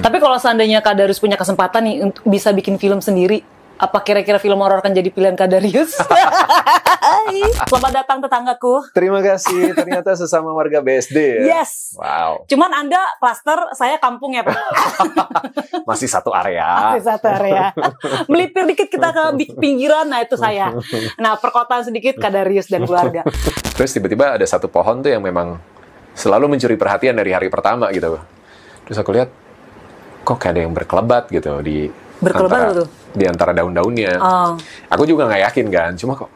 Tapi kalau seandainya Kak Darius punya kesempatan nih untuk bisa bikin film sendiri, apa kira-kira film horor akan jadi pilihan Kak Darius? Selamat datang tetanggaku. Terima kasih, ternyata sesama warga BSD ya? Yes. Wow. Cuman Anda klaster, saya kampung ya Pak. Masih satu area. Masih satu area. Melipir dikit kita ke pinggiran, nah itu saya. Nah perkotaan sedikit Kak Darius dan keluarga. Terus tiba-tiba ada satu pohon tuh yang memang selalu mencuri perhatian dari hari pertama gitu. Terus aku lihat, kok kayak ada yang berkelebat gitu di antara daun-daunnya. Oh. Aku juga nggak yakin kan, cuma kok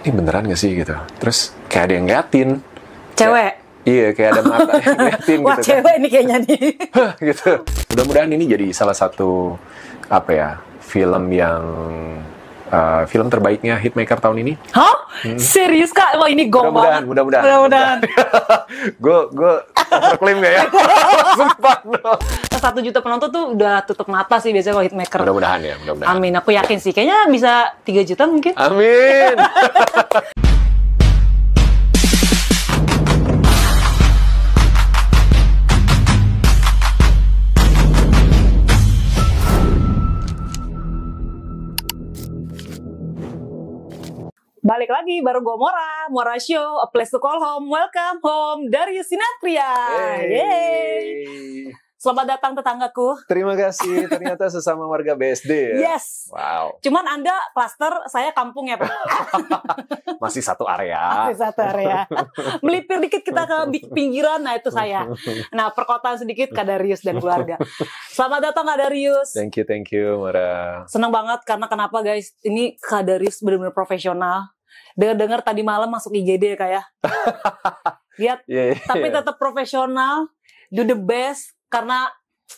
ini beneran nggak sih gitu. Terus kayak ada yang ngeliatin. Cewek? Iya, kayak ada mata yang ngeliatin. Wah, gitu cewek nih kayaknya nih. Gitu. Mudah-mudahan ini jadi salah satu film yang film terbaiknya Hitmaker tahun ini. Hah? Serius Kak? Wah ini gong banget. Mudah-mudahan. Gue overclaim gak ya? Langsung pano. 1 juta penonton tuh udah tutup mata sih biasanya kalau Hitmaker. Mudah-mudahan ya, mudah-mudahan. Amin, aku yakin sih. Kayaknya bisa 3 juta mungkin. Amin. Balik lagi, baru gue Mora Show, a place to call home, welcome home, Darius Sinatria. Yeay. Selamat datang tetanggaku. Terima kasih, ternyata sesama warga BSD ya? Yes. Wow. Cuman Anda klaster, saya kampung ya Pak. Masih satu area. Masih satu area. Melipir dikit kita ke pinggiran, nah itu saya. Nah perkotaan sedikit Kak Darius dan keluarga. Selamat datang Kak Darius. Thank you, Mara. Senang banget karena kenapa guys, ini Kak Darius benar-benar profesional. Dengar tadi malam masuk IGD ya Kak ya. Lihat, tapi tetap profesional, do the best. Karena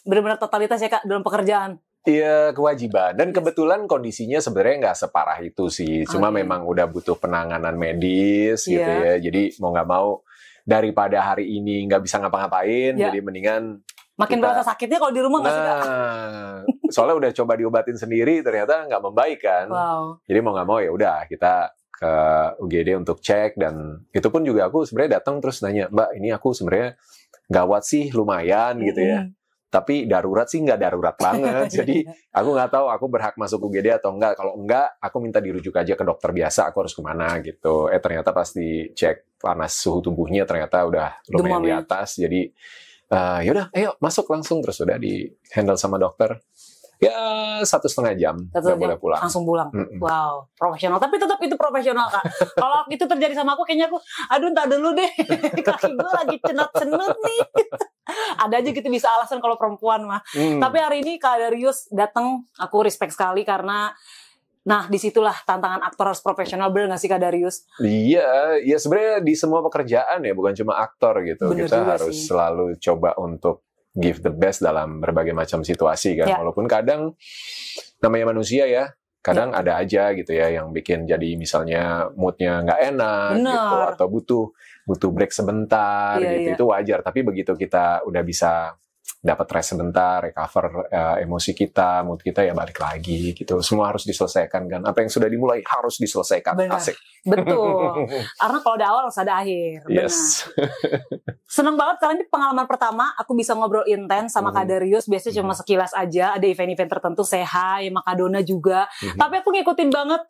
benar-benar totalitas ya Kak dalam pekerjaan. Iya, kewajiban. Dan kebetulan kondisinya sebenarnya nggak separah itu sih. Cuma memang udah butuh penanganan medis gitu ya. Jadi mau nggak mau, daripada hari ini nggak bisa ngapa-ngapain, jadi mendingan makin berasa sakitnya kalau di rumah nggak sih Kak? Soalnya udah coba diobatin sendiri, ternyata nggak membaik kan. Wow. Jadi mau nggak mau ya udah kita ke UGD untuk cek, dan itu pun juga aku sebenarnya datang terus nanya, Mbak ini aku sebenarnya gawat sih lumayan gitu ya, tapi darurat sih nggak darurat banget. Jadi aku nggak tahu aku berhak masuk UGD atau enggak. Kalau enggak, aku minta dirujuk aja ke dokter biasa, aku harus kemana gitu. Ternyata pas dicek panas suhu tubuhnya ternyata udah lumayan di atas. Jadi yaudah ayo masuk langsung, terus udah di handle sama dokter. Ya 1,5 jam udah boleh pulang. Langsung pulang. Wow, profesional. Tapi tetap itu profesional Kak. Kalau itu terjadi sama aku, kayaknya aku, aduh entar dulu deh, kaki gue lagi cenut-cenut nih. Ada aja gitu bisa alasan kalau perempuan mah. Tapi hari ini Kak Darius datang, aku respect sekali karena, nah disitulah tantangan aktor harus profesional, bener nggak sih Kak Darius? Iya, ya sebenarnya di semua pekerjaan ya, bukan cuma aktor gitu. Bener kita harus selalu coba untuk give the best dalam berbagai macam situasi kan. Walaupun kadang namanya manusia ya, kadang ada aja gitu ya yang bikin jadi misalnya moodnya nggak enak gitu, atau butuh break sebentar gitu. Itu wajar. Tapi begitu kita udah bisa dapat rest sebentar, recover emosi kita, mood kita, ya balik lagi gitu. Semua harus diselesaikan kan. Apa yang sudah dimulai harus diselesaikan. Asik. Betul. Karena kalau ada awal harus ada akhir. Yes. Seneng banget karena ini pengalaman pertama aku bisa ngobrol intens sama Kak Darius. Biasanya cuma sekilas aja, ada event-event tertentu, say hi, Makadona juga. Tapi aku ngikutin banget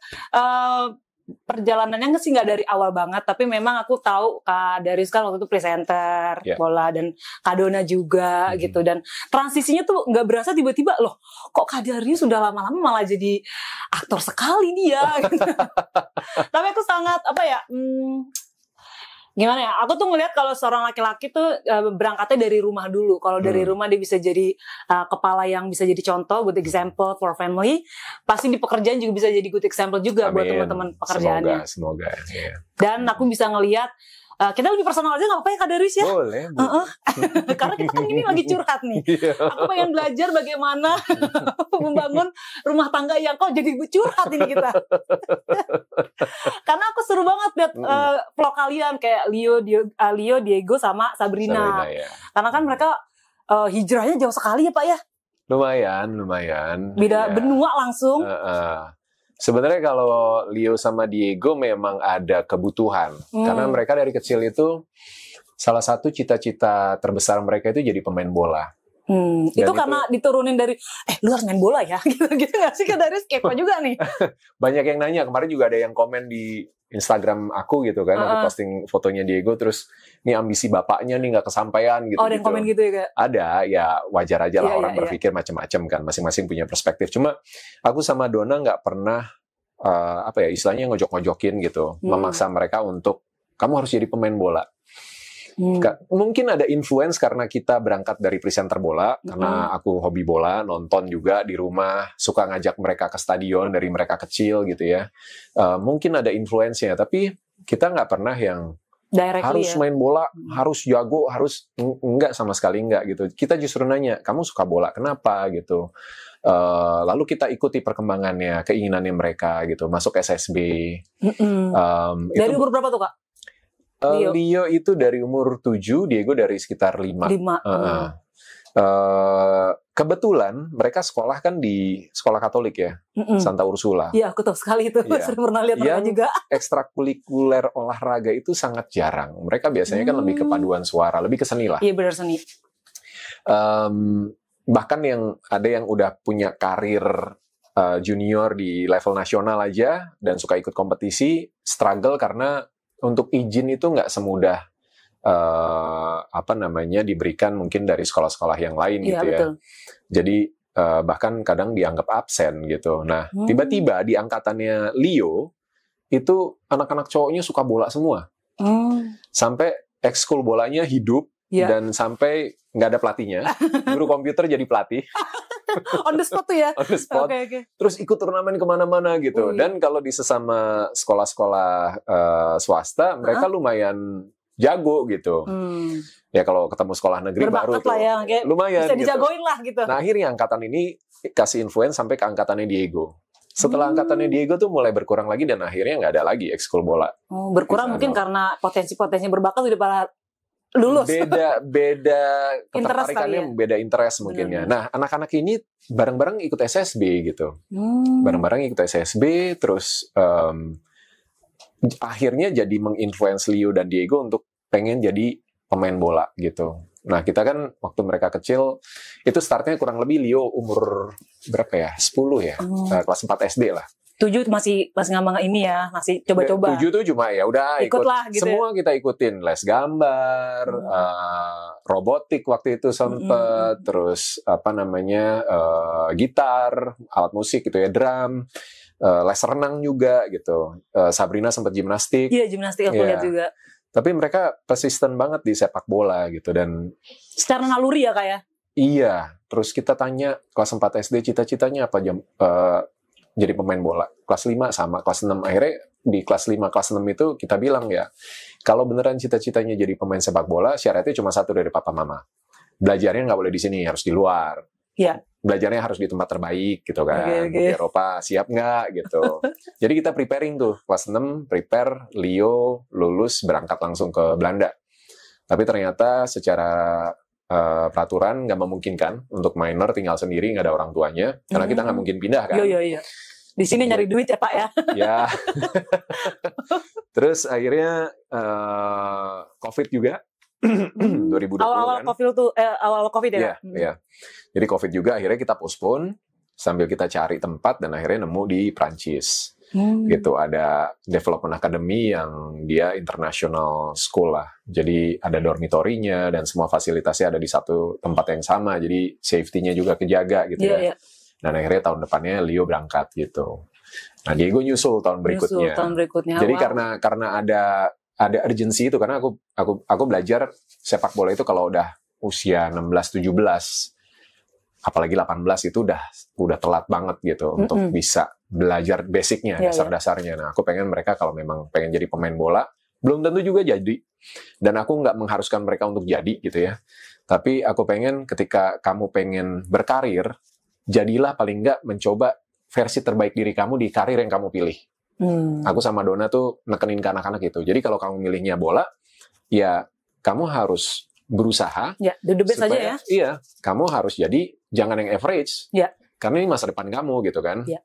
perjalanannya sih nggak dari awal banget, tapi memang aku tahu Kak Darius kan waktu itu presenter bola, dan Kak Dona juga gitu, dan transisinya tuh nggak berasa tiba-tiba loh kok Kak Darius sudah lama-lama malah jadi aktor sekali dia gitu. Tapi aku sangat gimana ya, aku tuh ngelihat kalau seorang laki-laki tuh berangkatnya dari rumah dulu. Kalau dari rumah dia bisa jadi kepala yang bisa jadi contoh, good example for family. Pasti di pekerjaan juga bisa jadi good example juga buat teman-teman pekerjaannya. Semoga. Ya. Dan aku bisa ngelihat, kita lebih personal aja nggak apa-apa ya Kak Darius ya? Boleh. Karena kita kan ini lagi curhat nih. Aku pengen belajar bagaimana membangun rumah tangga yang kok jadi curhat ini kita. Karena aku seru banget lihat vlog kalian kayak Leo, Diego sama Sabrina. Karena kan mereka hijrahnya jauh sekali ya Pak ya? Lumayan. Beda benua langsung. Sebenarnya kalau Leo sama Diego memang ada kebutuhan. Karena mereka dari kecil itu, salah satu cita-cita terbesar mereka itu jadi pemain bola. Itu karena diturunin dari lu harus main bola ya gitu nggak sih, kan dari kepo juga nih. Banyak yang nanya, kemarin juga ada yang komen di Instagram aku gitu kan, aku posting fotonya Diego, terus ini ambisi bapaknya nih nggak kesampaian gitu. Ada yang komen gitu ya Kak? Ada, ya wajar aja lah, orang berpikir macam-macam kan, masing-masing punya perspektif. Cuma aku sama Donna nggak pernah istilahnya ngojok-ngojokin gitu, memaksa mereka untuk kamu harus jadi pemain bola. Mungkin ada influence karena kita berangkat dari presenter bola, karena aku hobi bola, nonton juga di rumah, suka ngajak mereka ke stadion dari mereka kecil gitu ya. Mungkin ada influence-nya, tapi kita nggak pernah yang directly harus main bola, harus jago, harus enggak, sama sekali enggak gitu. Kita justru nanya, kamu suka bola, kenapa gitu. Lalu kita ikuti perkembangannya, keinginannya mereka gitu, masuk SSB. Dari umur berapa tuh Kak? Leo itu dari umur 7, Diego dari sekitar 5. Kebetulan mereka sekolah kan di sekolah Katolik ya, Santa Ursula. Iya, aku tahu sekali itu. Sering pernah lihat mereka juga. Ekstrakurikuler olahraga itu sangat jarang. Mereka biasanya kan lebih ke paduan suara, lebih ke seni lah. Iya, benar, seni. Bahkan yang ada yang udah punya karir junior di level nasional aja dan suka ikut kompetisi, struggle karena untuk izin itu nggak semudah diberikan mungkin dari sekolah-sekolah yang lain gitu ya. Betul. Jadi bahkan kadang dianggap absen gitu. Nah, tiba-tiba di angkatannya Leo itu anak-anak cowoknya suka bola semua. Sampai ekskul bolanya hidup dan sampai nggak ada pelatihnya. Guru komputer jadi pelatih. On the spot tuh ya? On the spot. Okay. Terus ikut turnamen kemana-mana gitu. Dan kalau di sesama sekolah-sekolah swasta, mereka lumayan jago gitu. Ya kalau ketemu sekolah negeri berbakat baru tuh ya, lumayan bisa dijagoin gitu lah gitu. Nah akhirnya angkatan ini kasih influence sampai ke angkatannya Diego. Setelah angkatannya Diego tuh mulai berkurang lagi dan akhirnya nggak ada lagi ekskul bola. Berkurang mungkin karena potensi-potensi berbakat udah pada lulus. Beda ketertarikannya, beda interest mungkin ya. Nah, anak-anak ini bareng-bareng ikut SSB gitu. Bareng-bareng ikut SSB, terus akhirnya jadi menginfluence Leo dan Diego untuk pengen jadi pemain bola gitu. Nah, kita kan waktu mereka kecil, itu startnya kurang lebih Leo umur berapa ya? 10 ya? Kelas 4 SD lah. 7 masih ngambang ini ya, masih coba-coba. 7 tuh cuma ya udah ikutlah gitu. Semua kita ikutin, les gambar, robotik waktu itu sempet, terus gitar, alat musik gitu ya, drum, les renang juga gitu. Sabrina sempat gimnastik. Iya, gimnastik aku lihat juga. Tapi mereka persisten banget di sepak bola gitu dan secara naluri ya Kak ya? Iya, terus kita tanya kelas 4 SD cita-citanya apa jadi pemain bola. Kelas 5 sama kelas 6. Akhirnya di kelas 5, kelas 6 itu kita bilang ya, kalau beneran cita-citanya jadi pemain sepak bola, syaratnya cuma satu dari papa mama. Belajarnya nggak boleh di sini, harus di luar. Iya. Belajarnya harus di tempat terbaik gitu kan. Di Eropa, siap nggak gitu. Jadi kita preparing tuh, kelas 6, prepare, Leo lulus, berangkat langsung ke Belanda. Tapi ternyata secara peraturan nggak memungkinkan untuk minor tinggal sendiri, nggak ada orang tuanya, karena kita nggak mungkin pindah kan. Iya. Di sini nyari duit ya Pak ya. Ya. Terus akhirnya COVID juga 2020 awal-awal kan. COVID tuh awal COVID ya. Iya. Jadi COVID juga akhirnya kita postpone sambil kita cari tempat dan akhirnya nemu di Prancis. Gitu ada development academy yang dia international school lah. Jadi ada dormitorinya dan semua fasilitasnya ada di satu tempat yang sama. Jadi safety-nya juga kejaga gitu ya. Dan akhirnya tahun depannya Leo berangkat gitu. Nah Diego nyusul tahun berikutnya. Jadi karena ada urgency itu, karena aku belajar sepak bola itu kalau udah usia 16-17, apalagi 18 itu udah telat banget gitu untuk bisa belajar basicnya, dasar-dasarnya. Nah aku pengen mereka kalau memang pengen jadi pemain bola, belum tentu juga jadi. Dan aku nggak mengharuskan mereka untuk jadi gitu ya. Tapi aku pengen ketika kamu pengen berkarir, jadilah paling nggak mencoba versi terbaik diri kamu di karir yang kamu pilih. Aku sama Donna tuh nekenin ke anak-anak gitu. Jadi kalau kamu milihnya bola, ya kamu harus berusaha. Ya, do the best aja ya. Iya, kamu harus jadi jangan yang average. Ya. Karena ini masa depan kamu gitu kan. Ya.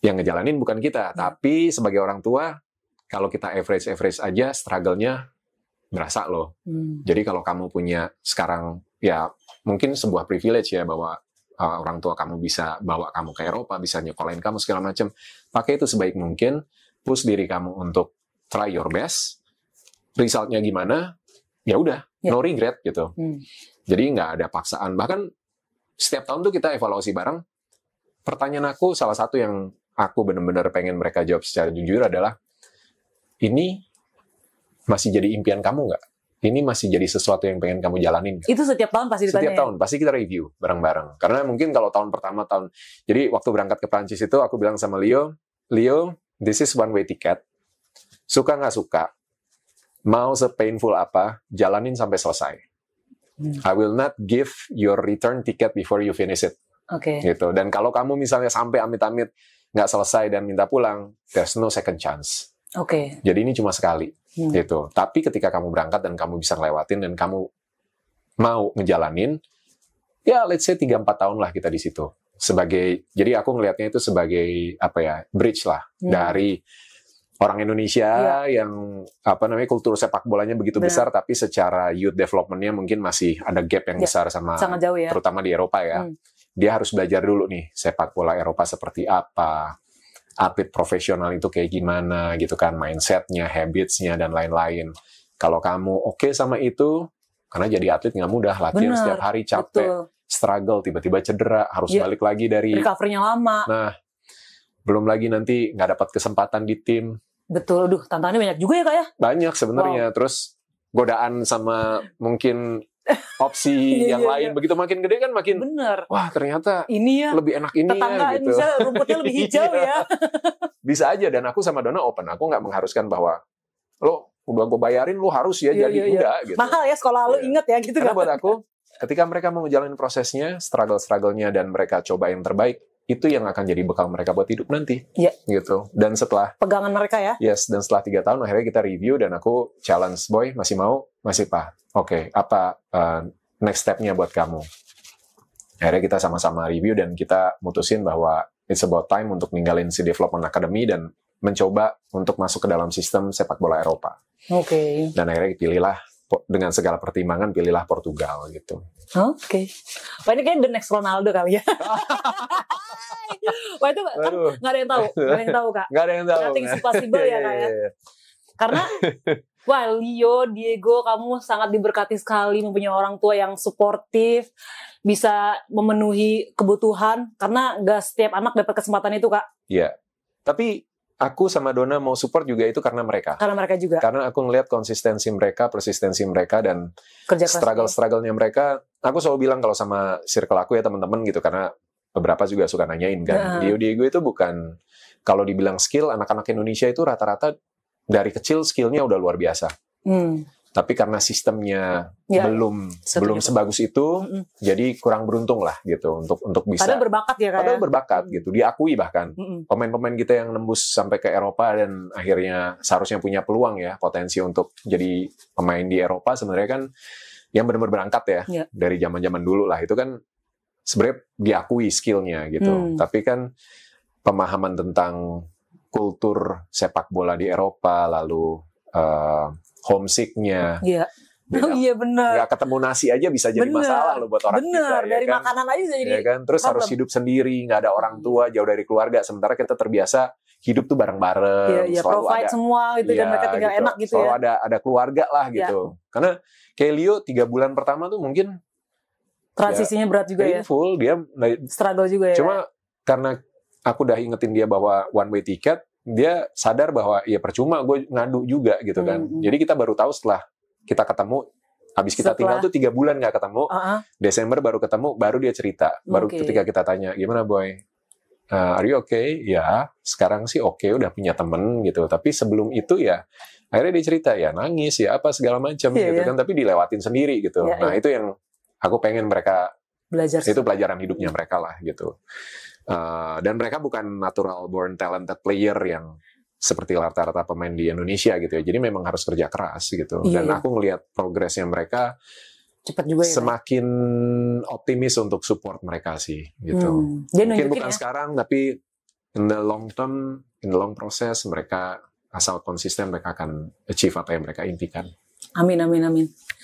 Yang ngejalanin bukan kita, tapi sebagai orang tua, kalau kita average aja, struggle-nya berasa loh. Jadi kalau kamu punya sekarang ya mungkin sebuah privilege ya bahwa orang tua kamu bisa bawa kamu ke Eropa, bisa nyekolahin kamu segala macam. Pakai itu sebaik mungkin, push diri kamu untuk try your best. Resultnya gimana? Ya udah, no regret gitu. Jadi nggak ada paksaan. Bahkan setiap tahun tuh kita evaluasi bareng. Pertanyaan aku, salah satu yang aku benar-benar pengen mereka jawab secara jujur adalah, ini masih jadi impian kamu nggak? Ini masih jadi sesuatu yang pengen kamu jalanin gak? Itu setiap tahun pasti ditanya. Setiap tahun, pasti kita review bareng-bareng. Karena mungkin kalau tahun pertama, jadi waktu berangkat ke Prancis itu, aku bilang sama Leo, this is one way ticket. Suka nggak suka, mau se-painful apa, jalanin sampai selesai. I will not give your return ticket before you finish it. Oke. Gitu. Dan kalau kamu misalnya sampai amit-amit nggak selesai dan minta pulang, there's no second chance. Oke. Jadi ini cuma sekali. Gitu. Tapi ketika kamu berangkat dan kamu bisa ngelewatin dan kamu mau ngejalanin, ya let's say 3-4 tahun lah kita di situ. Jadi aku ngelihatnya itu sebagai bridge lah dari orang Indonesia yang kultur sepak bolanya begitu besar, tapi secara youth development-nya mungkin masih ada gap yang besar sama, sangat jauh ya, terutama di Eropa ya. Dia harus belajar dulu nih sepak bola Eropa seperti apa, atlet profesional itu kayak gimana gitu kan, mindset-nya, habits-nya, dan lain-lain. Kalau kamu oke sama itu, karena jadi atlet nggak mudah, latihan setiap hari, capek, struggle, tiba-tiba cedera, harus balik lagi dari... recovery-nya lama. Nah, belum lagi nanti nggak dapat kesempatan di tim. Betul, tantangannya banyak juga ya Kak ya? Banyak sebenarnya, terus godaan sama mungkin... opsi yang lain, begitu makin gede kan makin wah ternyata ini ya lebih enak ini tetangga, ya gitu. Misalnya rumputnya lebih hijau ya. Bisa aja, dan aku sama Donna open, aku nggak mengharuskan bahwa lo udah gue bayarin lo harus ya jadi enggak gitu. Mahal ya sekolah lo, inget ya gitu. Karena buat aku ketika mereka mau ngejalanin prosesnya, struggle-nya dan mereka coba yang terbaik, itu yang akan jadi bekal mereka buat hidup nanti. Gitu. Dan setelah pegangan mereka ya. Dan setelah 3 tahun akhirnya kita review dan aku challenge, boy masih mau? Masih Pak. Oke, apa next step-nya buat kamu? Akhirnya kita sama-sama review dan kita mutusin bahwa it's about time untuk ninggalin si Development Academy dan mencoba untuk masuk ke dalam sistem sepak bola Eropa. Oke. Dan akhirnya pilihlah, dengan segala pertimbangan, pilihlah Portugal gitu. Oke. Wah ini kayaknya the next Ronaldo kali ya. Wah itu kan nggak ada yang tahu, Kak. Nggak ada yang tahu. Nothing is possible ya Kak ya. Karena wah Leo, Diego, kamu sangat diberkati sekali mempunyai orang tua yang suportif, bisa memenuhi kebutuhan, karena nggak setiap anak dapat kesempatan itu Kak. Iya. Tapi aku sama Donna mau support juga itu karena mereka. Karena mereka juga. Karena aku ngelihat konsistensi mereka, persistensi mereka, dan struggle-nya mereka. Aku selalu bilang kalau sama circle aku ya teman-teman gitu, karena beberapa juga suka nanyain kan. Diego itu bukan, kalau dibilang skill, anak-anak Indonesia itu rata-rata dari kecil skillnya udah luar biasa. Tapi karena sistemnya belum sebagus itu, jadi kurang beruntung lah gitu untuk bisa. Padahal berbakat ya Kak. Padahal berbakat gitu, diakui bahkan. Pemain-pemain kita yang nembus sampai ke Eropa dan akhirnya seharusnya punya peluang ya, potensi untuk jadi pemain di Eropa, sebenarnya kan yang benar-benar berangkat ya, dari zaman-zaman dulu lah, itu kan sebenarnya diakui skillnya gitu. Tapi kan pemahaman tentang kultur sepak bola di Eropa, lalu homesick-nya. Iya benar. Nggak ketemu nasi aja bisa jadi masalah loh buat orang kita. Dari kan? Makanan aja bisa jadi. Kan? Terus harus hidup sendiri, nggak ada orang tua, jauh dari keluarga. Sementara kita terbiasa hidup tuh bareng-bareng. Provide ada, semua gitu, dan mereka tinggal enak gitu selalu ya. ada keluarga lah gitu. Karena kayak Leo 3 bulan pertama tuh mungkin transisinya berat juga ya. Full, dia struggle juga ya. Cuma karena aku udah ingetin dia bahwa one way ticket, dia sadar bahwa ya percuma gue ngadu juga gitu kan. Jadi kita baru tahu setelah kita ketemu, habis kita tinggal tuh 3 bulan nggak ketemu, Desember baru ketemu, baru dia cerita. Baru ketika kita tanya, gimana boy? Are you okay? Ya, sekarang sih oke, udah punya temen gitu. Tapi sebelum itu ya, akhirnya dia cerita ya nangis ya apa segala macam gitu kan. Tapi dilewatin sendiri gitu. Nah itu yang aku pengen mereka belajar. Itu pelajaran hidupnya mereka lah gitu. Dan mereka bukan natural born talented player yang seperti rata-rata pemain di Indonesia gitu ya. Jadi memang harus kerja keras gitu. Dan aku ngelihat progresnya mereka cepat juga ya. Semakin optimis untuk support mereka sih gitu. Mungkin bukan sekarang, tapi in the long term, in the long process, mereka asal konsisten mereka akan achieve apa yang mereka impikan. Amin.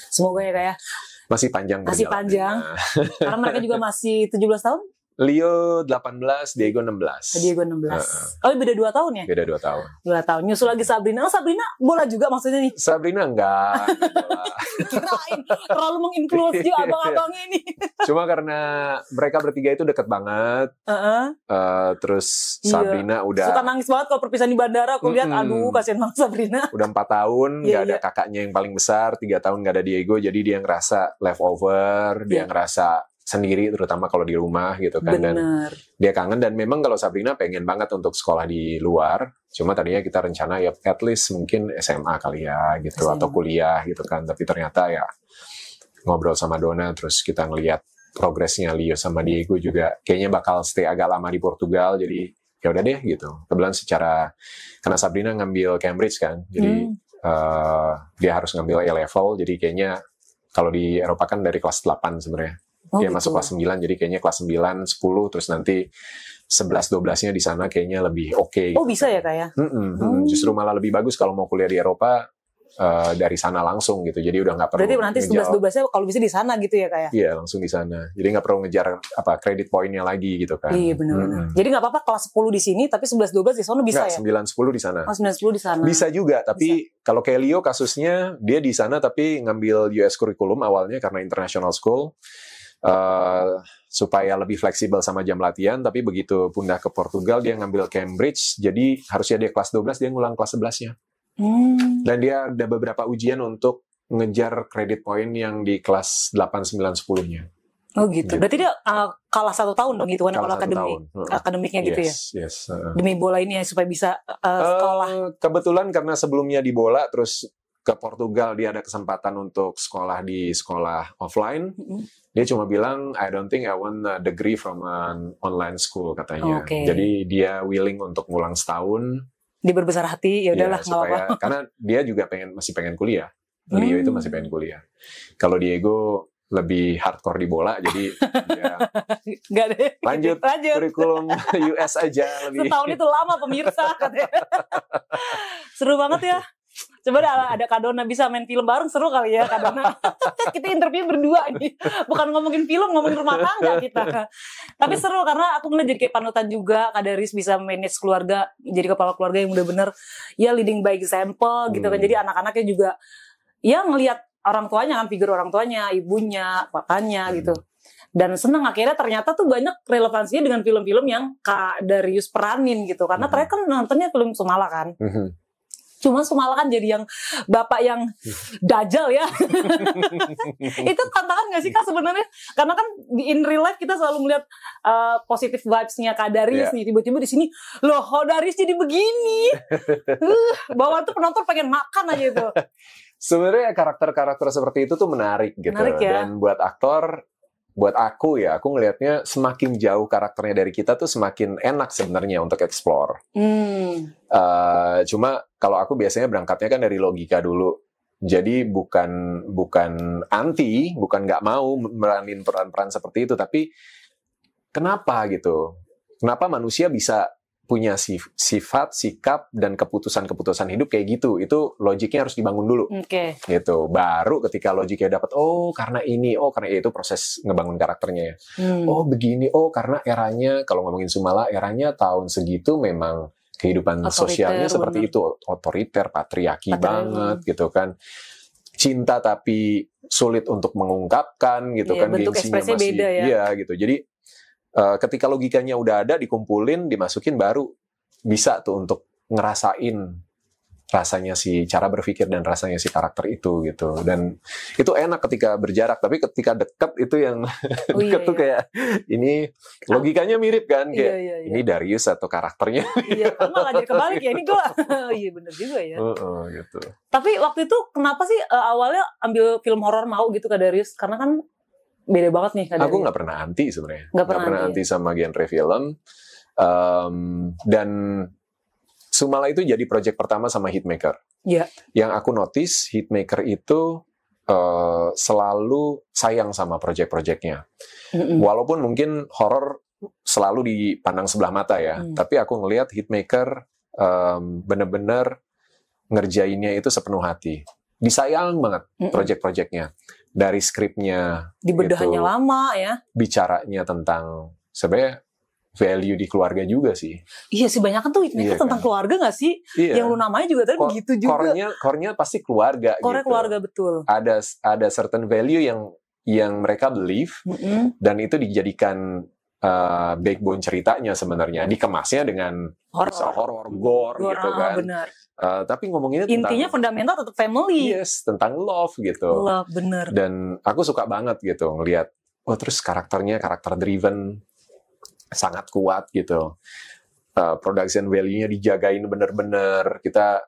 Semoga ya Kak ya. Masih panjang Masih panjang. Karena mereka juga masih 17 tahun. Leo 18, Diego 16. Diego 16. Oh, beda 2 tahun ya? Beda 2 tahun. 2 tahun. Nyusul lagi Sabrina. Oh, Sabrina bola juga maksudnya nih. Sabrina enggak bola. Kirain terlalu menginfluence juga abang-abangnya ini. Cuma karena mereka bertiga itu deket banget. Terus Sabrina udah suka nangis banget kalau perpisahan di bandara. Aku lihat, aduh kasihan banget Sabrina. Udah 4 tahun nggak ada kakaknya yang paling besar, 3 tahun nggak ada Diego, jadi dia ngerasa leftover, dia ngerasa sendiri, terutama kalau di rumah gitu kan. Bener. Dan dia kangen, dan memang kalau Sabrina pengen banget untuk sekolah di luar, cuma tadinya kita rencana ya at least mungkin SMA kali ya gitu, atau kuliah gitu kan, tapi ternyata ya ngobrol sama Donna, terus kita ngelihat progresnya Leo sama Diego juga kayaknya bakal stay agak lama di Portugal, jadi ya udah deh gitu. Kebetulan karena Sabrina ngambil Cambridge kan, jadi dia harus ngambil A-level, jadi kayaknya kalau di Eropa kan dari kelas 8 sebenarnya. Dia masuk kelas 9, jadi kayaknya kelas 9, 10, terus nanti 11-12-nya di sana kayaknya lebih oke. Oh, bisa ya, Kak ya? Justru malah lebih bagus kalau mau kuliah di Eropa dari sana langsung gitu. Jadi udah nggak perlu. Berarti nanti 11-12-nya kalau bisa di sana gitu ya, Kak ya? Iya, langsung di sana. Jadi nggak perlu ngejar kredit poinnya lagi gitu kan. Iya, benar-benar. Jadi nggak apa-apa kelas 10 di sini, tapi 11-12 di sana bisa ya? 9-10 di sana. Oh, 9-10 di sana. Bisa juga, tapi kalau kayak Leo kasusnya, dia di sana tapi ngambil US curriculum awalnya karena international school. Supaya lebih fleksibel sama jam latihan, tapi begitu pindah ke Portugal dia ngambil Cambridge, jadi harusnya dia kelas 12 dia ngulang kelas 11-nya. Dan dia ada beberapa ujian untuk ngejar kredit poin yang di kelas 8, 9, 10-nya. Oh gitu. Berarti dia kalah 1 tahun dong gitu kan kalau akademiknya gitu ya? Yes. Demi bola ini ya supaya bisa sekolah. Kebetulan karena sebelumnya di bola, terus ke Portugal dia ada kesempatan untuk sekolah di sekolah offline. Dia cuma bilang, I don't think I want a degree from an online school katanya. Jadi dia willing untuk ngulang setahun. Dia berbesar hati, ya udahlah nggak apa-apa. Karena dia juga masih pengen kuliah. Leo itu masih pengen kuliah. Kalau Diego lebih hardcore di bola, jadi dia nggak deh. Lanjut. Kurikulum US aja lebih. Setahun itu lama pemirsa katanya. Seru banget ya. Coba ada Kak Donna bisa main film bareng, seru kali ya Kak Donna. Kita interview berdua nih. Bukan ngomongin film, ngomongin rumah tangga kita. Tapi seru karena aku ngeliat jadi kayak panutan juga. Kak Daris bisa manage keluarga, jadi kepala keluarga yang benar-benar ya leading by example gitu kan. Jadi anak-anaknya juga ya ngelihat orang tuanya kan, figur orang tuanya, ibunya, papanya gitu. Dan senang akhirnya ternyata tuh banyak relevansinya dengan film-film yang Kak Darius peranin gitu. Karena terakhir kan nontonnya film Sumala kan. Cuma Sumala kan jadi yang bapak yang dajal ya. Itu tantangan gak sih Kak sebenarnya? Karena kan in real life kita selalu melihat positive vibes-nya Kak Darius nih. Tiba-tiba di sini, loh kok Darius jadi begini? Bawaan tuh penonton pengen makan aja itu. Sebenarnya karakter-karakter seperti itu tuh menarik gitu. Menarik, ya? Dan buat aktor, buat aku ngelihatnya semakin jauh karakternya dari kita tuh semakin enak sebenarnya untuk explore. Cuma kalau aku biasanya berangkatnya kan dari logika dulu. Jadi bukan anti, bukan nggak mau meranin peran-peran seperti itu, tapi kenapa gitu? Kenapa manusia bisa punya sifat, sikap, dan keputusan-keputusan hidup kayak gitu? Itu logiknya harus dibangun dulu. Gitu. Baru ketika logiknya dapat, karena ini, karena itu proses ngebangun karakternya ya. Begini, karena eranya, kalau ngomongin Sumala, eranya tahun segitu memang kehidupan sosialnya seperti itu, otoriter, patriarki banget gitu kan. Cinta tapi sulit untuk mengungkapkan gitu kan, bentuk gengsinya ekspresinya masih beda ya. Gitu. Jadi ketika logikanya udah ada, dikumpulin, dimasukin, baru bisa tuh untuk ngerasain rasanya si cara berpikir dan rasanya si karakter itu gitu. Dan itu enak ketika berjarak, tapi ketika dekat itu yang dekat tuh kayak ini logikanya mirip kan, kayak ini Darius atau karakternya. Iya, malah jadi kebalik ya, ini gue. Iya bener juga ya. Gitu. Tapi waktu itu kenapa sih awalnya ambil film horor mau gitu Kak Darius? Karena kan beda banget nih Kak Darius. Aku nggak pernah anti sebenarnya. Nggak pernah anti sama genre film. Dan Sumala itu jadi project pertama sama Hitmaker. Yang aku notice, Hitmaker itu selalu sayang sama project-projectnya. Walaupun mungkin horor selalu dipandang sebelah mata ya, tapi aku ngelihat Hitmaker bener-bener ngerjainnya itu sepenuh hati. Disayang banget project-projectnya. dari skripnya Dibedahannya gitu, lama ya. bicaranya tentang sebenarnya value di keluarga juga sih. Iya sih, banyak kan tuh hitmaker tentang keluarga gak sih? Iya. Yang lu namanya juga tadi begitu juga. Core-nya pasti keluarga Core gitu. keluarga, betul. Ada certain value yang mereka believe, dan itu dijadikan backbone ceritanya sebenarnya. Dikemasnya dengan horror, gore gitu kan. Benar. Tapi ngomonginnya intinya fundamental tetap family. Yes, tentang love gitu. Love, bener. Dan aku suka banget gitu ngelihat, terus karakternya karakter driven, sangat kuat gitu. Production value-nya dijagain bener-bener. Kita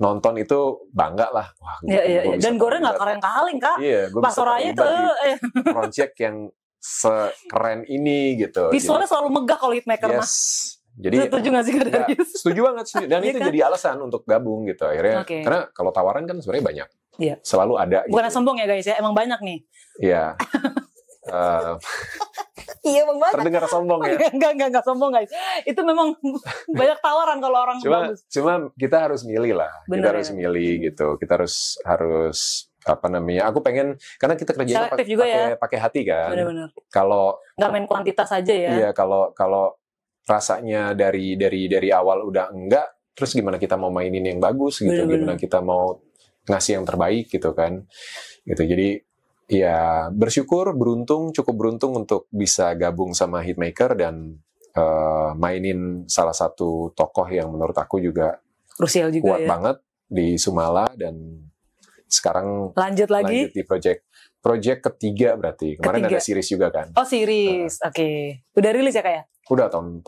nonton itu bangga lah. Wah, iya. Dan gore nggak kaleng-kaleng, Kak. Iya, gue bisa Soraya terlibat di project yang sekeren ini gitu. Visualnya selalu megah kalau hitmaker mah. Jadi setuju nggak sih, Kak Darius? Setuju banget sih. Dan itu kan jadi alasan untuk gabung gitu akhirnya. Karena kalau tawaran kan sebenarnya banyak. Iya. Selalu ada. Bukan gitu. sombong ya guys ya, emang banyak nih. Iya. Iya, emang banyak. Terdengar sombong ya? Enggak sombong guys. Itu memang banyak tawaran kalau orang bagus. Cuma kita harus milih lah. Bener, kita harus milih gitu. Kita harus apa namanya? Aku pengen, karena kita kerjanya pakai hati kan. Bener-bener. Kalau nggak main kuantitas aja ya. Iya, kalau rasanya dari awal udah enggak, terus gimana kita mau mainin yang bagus gitu, gimana kita mau ngasih yang terbaik gitu kan, gitu. Jadi ya cukup beruntung untuk bisa gabung sama Hitmaker dan mainin salah satu tokoh yang menurut aku juga krusial juga, kuat banget di Sumala, dan sekarang lanjut di project ketiga berarti. Kemarin ada series juga kan. Oh, series. Oke. Udah rilis ya, Kak ya? Udah tahun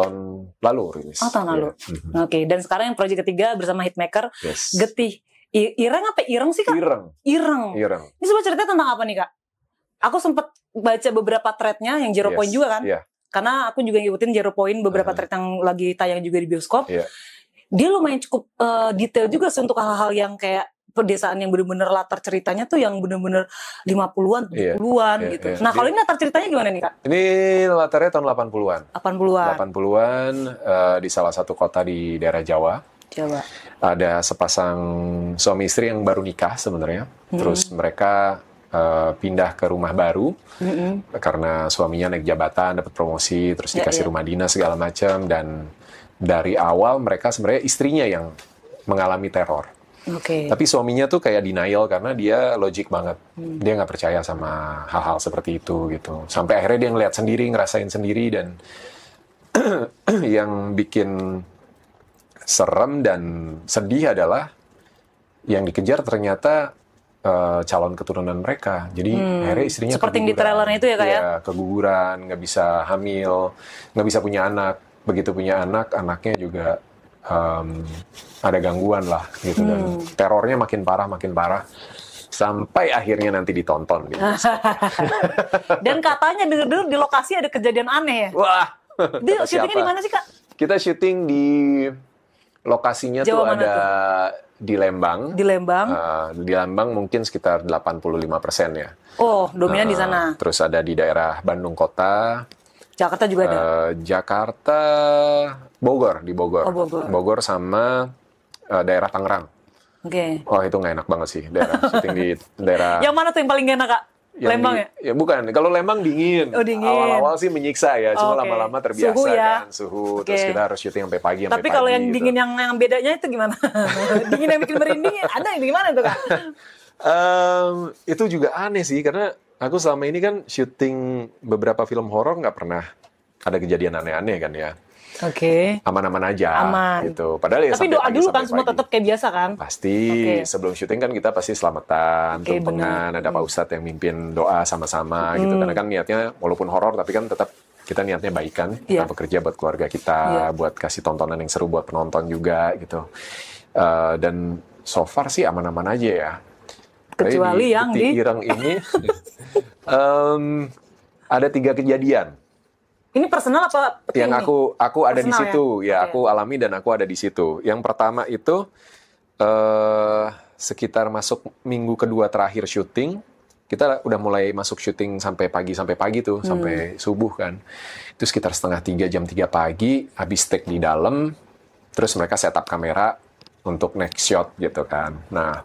lalu rilis. Oh, tahun lalu. Yeah. Oke. Dan sekarang yang project ketiga bersama Hitmaker. Yes. Getih. Ireng apa Ireng sih, Kak? Ireng. Ini sebenarnya ceritanya tentang apa nih, Kak? Aku sempat baca beberapa threadnya yang Zero Point juga kan. Yeah. Karena aku juga ngikutin Zero Point beberapa thread yang lagi tayang juga di bioskop. Yeah. Dia lumayan cukup detail juga sih untuk hal-hal yang kayak pedesaan yang bener-bener latar ceritanya tuh yang bener-bener 50-an, 70-an gitu. Nah, kalau ini latar ceritanya gimana nih, Kak? Ini latarnya tahun 80-an. 80-an di salah satu kota di daerah Jawa. Ada sepasang suami istri yang baru nikah sebenarnya. Terus mereka pindah ke rumah baru karena suaminya naik jabatan, dapat promosi, terus dikasih rumah dinas segala macam, dan dari awal mereka sebenarnya istrinya yang mengalami teror. Tapi suaminya tuh kayak denial karena dia logic banget. Dia nggak percaya sama hal-hal seperti itu gitu. Sampai akhirnya dia ngeliat sendiri, ngerasain sendiri, dan yang bikin serem dan sedih adalah yang dikejar ternyata calon keturunan mereka. Jadi akhirnya istrinya seperti yang di trailernya itu ya, Kak ya? Keguguran, nggak bisa hamil, nggak bisa punya anak. Begitu punya anak, anaknya juga ada gangguan lah gitu, dan terornya makin parah sampai akhirnya nanti ditonton di dan katanya denger-denger di lokasi ada kejadian aneh ya. Wah, syutingnya di mana sih, Kak? Kita syuting di lokasinya Jawa tuh ada di Lembang. Di Lembang mungkin sekitar 85% ya. Oh, dominan di sana. Terus ada di daerah Bandung Kota. Jakarta juga ada? Jakarta, Bogor, di Bogor. Oh, Bogor. Bogor sama daerah Tangerang. Oh, itu nggak enak banget sih, syuting di daerah... Yang mana tuh yang paling gak enak, Kak? Lembang ya? Bukan, kalau Lembang dingin. Oh, dingin. Awal-awal sih menyiksa ya, cuma lama-lama terbiasa suhu ya? Kan, suhu. Terus kita harus syuting sampai pagi, Tapi kalau yang dingin gitu. yang bedanya itu gimana? Dingin yang bikin merinding, ada yang gimana itu, Kak? Itu juga aneh sih, karena aku selama ini kan syuting beberapa film horor nggak pernah ada kejadian aneh-aneh kan ya. Aman-aman aja. Gitu. Padahal ya. Tapi doa dulu kan semua tetap kayak biasa kan? Pasti. Sebelum syuting kan kita pasti selamatan, tumpengan, ada Pak Ustadz yang mimpin doa sama-sama gitu. Karena kan niatnya walaupun horor tapi kan tetap kita niatnya baik kan. Kita bekerja buat keluarga kita, buat kasih tontonan yang seru buat penonton juga gitu. Dan so far sih aman-aman aja ya. Kecuali yang di Ireng ini ada 3 kejadian. Ini personal apa? Yang aku ada di situ, ya aku alami dan aku ada di situ. Yang pertama itu sekitar masuk minggu kedua terakhir syuting, kita udah mulai masuk syuting sampai pagi tuh, sampai subuh kan. Itu sekitar jam 3 pagi, habis take di dalam, terus mereka setup kamera untuk next shot gitu kan. Nah,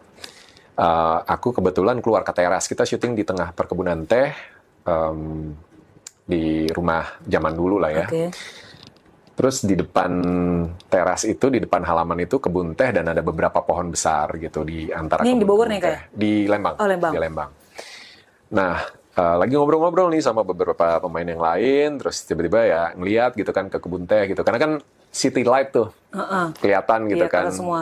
Aku kebetulan keluar ke teras. Kita syuting di tengah perkebunan teh, di rumah zaman dulu lah ya. Oke. Terus di depan teras itu, di depan halaman itu kebun teh dan ada beberapa pohon besar gitu di antara Ini yang di Bogor kebun-kebun nih, teh. Kak? Di Lembang. Oh, Lembang. Di Lembang. Nah, lagi ngobrol-ngobrol nih sama beberapa pemain yang lain, terus tiba-tiba ya ngeliat gitu kan ke kebun teh gitu. Karena kan city light tuh kelihatan gitu Iya, kan. kelihatan semua.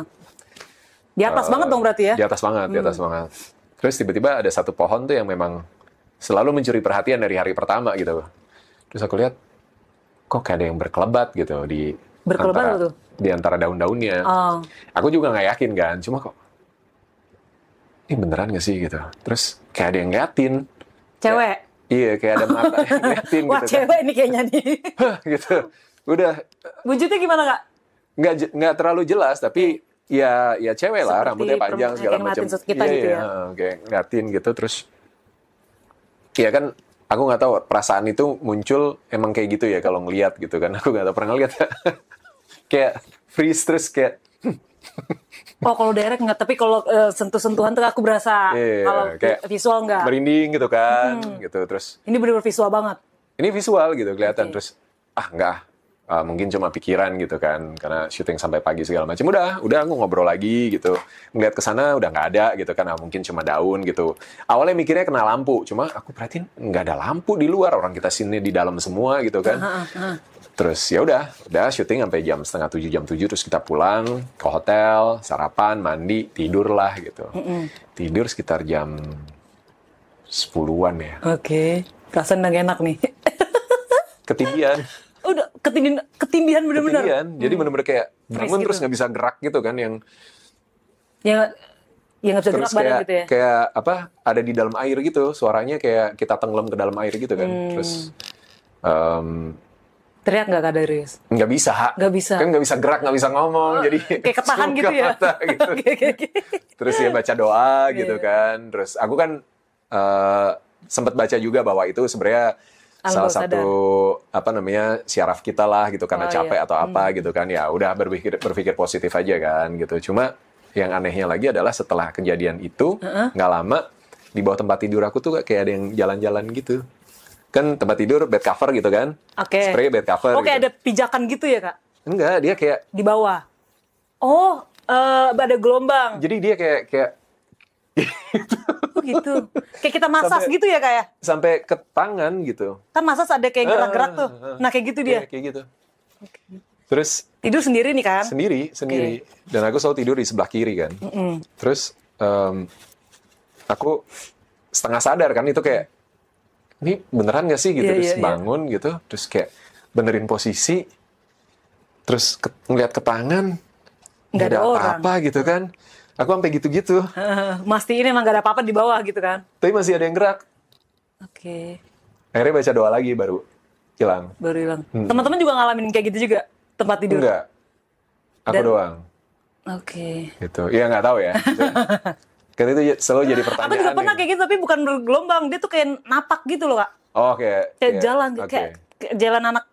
Di atas banget dong berarti ya? Di atas banget, di atas banget. Terus tiba-tiba ada satu pohon tuh yang memang selalu mencuri perhatian dari hari pertama gitu. Terus aku lihat, kok kayak ada yang berkelebat gitu di Berkelebat antara, tuh? di antara daun-daunnya. Oh. Aku juga nggak yakin kan, cuma kok ini beneran nggak sih gitu. Terus kayak ada yang ngeliatin. Cewek? Iya, kayak ada mata yang ngeliatin Wah, gitu cewek nih kayaknya nih. kan. Gitu. Udah Wujudnya gimana, Kak? nggak terlalu jelas, tapi ya cewek lah, Seperti rambutnya panjang segala kayak macam. ngeliatin kita gitu ya? Kayak ngeliatin gitu. Terus ya kan, aku nggak tahu perasaan itu muncul emang kayak gitu ya kalau ngelihat gitu kan. Aku nggak tahu, pernah ngeliat kayak freeze terus kayak Oh, kalau direct nggak, tapi kalau sentuh-sentuhan tuh aku berasa. Kalau kayak visual nggak. merinding gitu kan, gitu. Terus Ini bener-bener visual banget. ini visual gitu kelihatan. Oke. Terus enggak, mungkin cuma pikiran gitu kan, karena syuting sampai pagi segala macam. Udah aku ngobrol lagi gitu, ngeliat ke sana udah nggak ada gitu kan. Mungkin cuma daun gitu. Awalnya mikirnya kena lampu, cuma aku perhatiin nggak ada lampu di luar, orang kita sini di dalam semua gitu kan. Terus ya udah syuting sampai jam 6:30, jam 7, terus kita pulang ke hotel, sarapan, mandi, tidur lah gitu. Tidur sekitar jam 10-an ya. Oke. Perasaan udah gak enak nih. Ketindihan. Udah ketindihan bener-bener. Ketindihan. Jadi bener-bener kayak bangun Freeze terus gitu. nggak bisa gerak gitu kan, yang Ya nggak bisa terus gerak badan gitu ya. kayak apa, ada di dalam air gitu, suaranya kayak kita tenggelam ke dalam air gitu kan. Terus Teriak nggak, Kak Darius? nggak bisa, Nggak bisa. kan nggak bisa gerak, nggak bisa ngomong, jadi Kayak ketahan gitu ya? mata gitu. Oke. Terus ya baca doa gitu Iya. kan. Terus aku kan sempat baca juga bahwa itu sebenarnya Alam salah bawah satu apa namanya syaraf kita lah gitu, karena Oh, capek iya. atau apa gitu kan. Ya udah berpikir positif aja kan gitu. Cuma yang anehnya lagi adalah setelah kejadian itu nggak lama di bawah tempat tidur aku tuh kayak ada yang jalan-jalan gitu. Kan tempat tidur bed cover gitu kan. Oke. Spray bed cover Oh, kayak gitu. ada pijakan gitu ya, Kak? Enggak, dia kayak Di bawah. Oh, ada gelombang. jadi dia kayak Oh gitu. Kayak kita masas Sampai- gitu ya, Kak ya? sampai ke tangan gitu. Kan masas ada kayak gerak-gerak tuh. Nah, kayak gitu dia. Kayak gitu. Terus Tidur sendiri nih kan? sendiri. Dan aku selalu tidur di sebelah kiri kan. Terus aku setengah sadar kan, itu kayak ini beneran gak sih gitu. Iya, Terus iya, iya. bangun gitu, terus kayak benerin posisi, terus ngeliat ke tangan, Nggak ada orang. apa-apa gitu kan. Aku sampai gitu-gitu, Mastiin emang gak ada apa-apa di bawah gitu kan? tapi masih ada yang gerak. Oke. Akhirnya baca doa lagi baru hilang. Baru hilang. Teman-teman juga ngalamin kayak gitu juga? Tempat tidur? Enggak, aku Dan- doang. Oke. Gitu. Ya nggak tahu ya. Kan itu selalu jadi Aku pertanyaan. juga pernah yang- kayak gitu, tapi bukan bergelombang. Dia tuh kayak napak gitu loh, Kak. Oh, kayak Jalan, oke. kayak jalan anak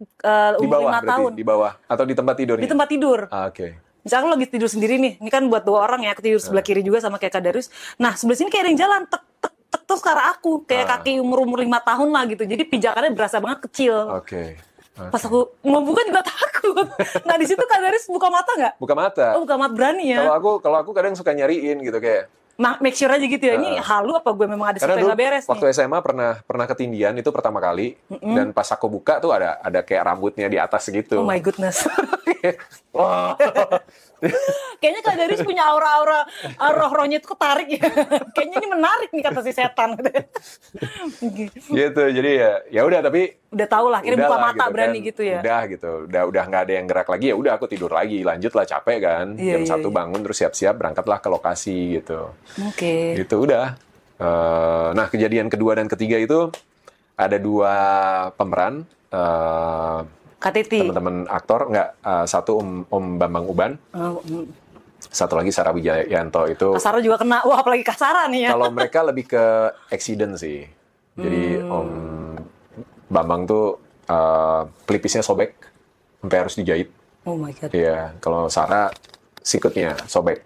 Di umur bawah 5 berarti, tahun. di bawah atau di tempat tidurnya? Di tempat tidur. Oke. Misalnya aku lagi tidur sendiri nih, ini kan buat 2 orang ya, aku tidur sebelah kiri juga sama kayak Kak Darius. Nah, sebelah sini kayak ada yang jalan, tek, tek, tek, terus ke arah aku. Kayak kaki umur-umur 5 tahun lah gitu. Jadi pijakannya berasa banget kecil. Oke. Pas aku mau buka juga takut. Nah, di situ Kak Darius buka mata nggak? Buka mata. Oh, buka mata, berani ya. Kalau aku kadang suka nyariin gitu kayak. Make sure aja gitu ya, ini halu apa gue memang ada sesuatu Karena yang dulu nggak beres waktu nih. SMA pernah ketindian itu pertama kali, dan pas aku buka tuh ada kayak rambutnya di atas gitu. Oh my goodness. Wah. Kayaknya Kak Darius punya aura-aura roh-rohnya itu ketarik ya. Kayaknya ini menarik nih kata si setan. Gitu. Jadi ya udah, tapi Udah tau lah, akhirnya buka udahlah mata gitu berani kan. gitu ya. Udah gitu. Udah nggak ada yang gerak lagi, ya udah aku tidur lagi. Lanjut lah, capek kan. Iya, Jam iya, 1 iya. bangun terus siap-siap berangkatlah ke lokasi gitu. Oke. Gitu udah. Nah, kejadian kedua dan ketiga itu ada 2 pemeran, Kak Titi. teman-teman aktor, satu Om Bambang Uban, satu lagi Sarah Wijayanto. Itu Kasara juga kena. Wah, apalagi Kasara nih ya. kalau mereka lebih ke accident sih. Jadi Om Bambang tuh pelipisnya sobek sampai harus dijahit. Oh my god. Iya, kalau Sarah sikutnya sobek.